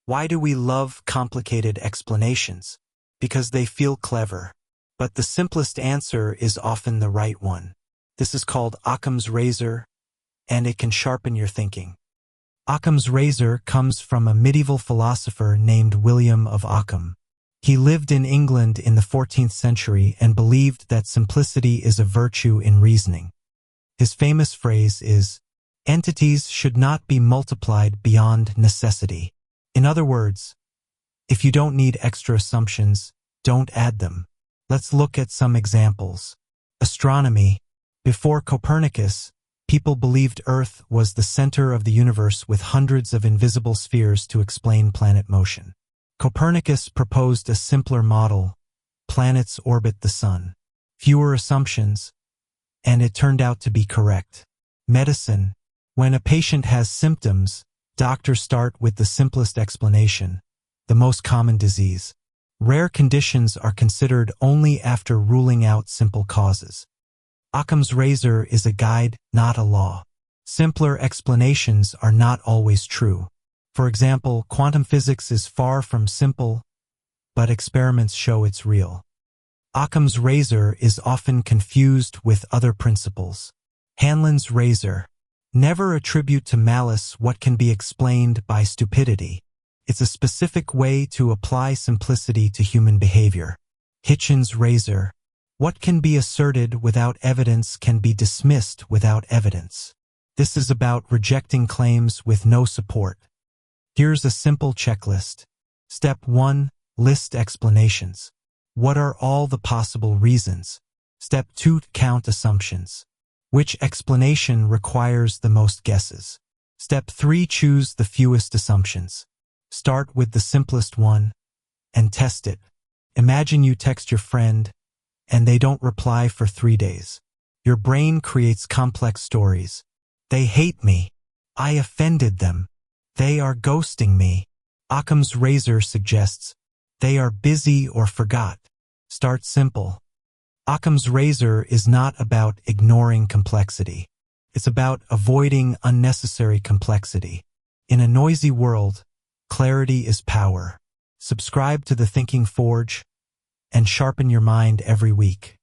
Why do we love complicated explanations? Because they feel clever. But the simplest answer is often the right one. This is called Occam's razor, and it can sharpen your thinking. Occam's razor comes from a medieval philosopher named William of Ockham. He lived in England in the 14th century and believed that simplicity is a virtue in reasoning. His famous phrase is, "Entities should not be multiplied beyond necessity." In other words, if you don't need extra assumptions, don't add them. Let's look at some examples. Astronomy. Before Copernicus, people believed Earth was the center of the universe with hundreds of invisible spheres to explain planet motion. Copernicus proposed a simpler model: planets orbit the sun. Fewer assumptions, and it turned out to be correct. Medicine. When a patient has symptoms, doctors start with the simplest explanation, the most common disease. Rare conditions are considered only after ruling out simple causes. Occam's razor is a guide, not a law. Simpler explanations are not always true. For example, quantum physics is far from simple, but experiments show it's real. Occam's razor is often confused with other principles. Hanlon's razor. Never attribute to malice what can be explained by stupidity. It's a specific way to apply simplicity to human behavior. Hitchin's razor. What can be asserted without evidence can be dismissed without evidence. This is about rejecting claims with no support. Here's a simple checklist. Step 1. List explanations. What are all the possible reasons? Step 2. Count assumptions. Which explanation requires the most guesses? Step 3. Choose the fewest assumptions. Start with the simplest one and test it. Imagine you text your friend and they don't reply for 3 days. Your brain creates complex stories. They hate me. I offended them. They are ghosting me. Occam's razor suggests they are busy or forgot. Start simple. Occam's razor is not about ignoring complexity. It's about avoiding unnecessary complexity. In a noisy world, clarity is power. Subscribe to The Thinking Forge and sharpen your mind every week.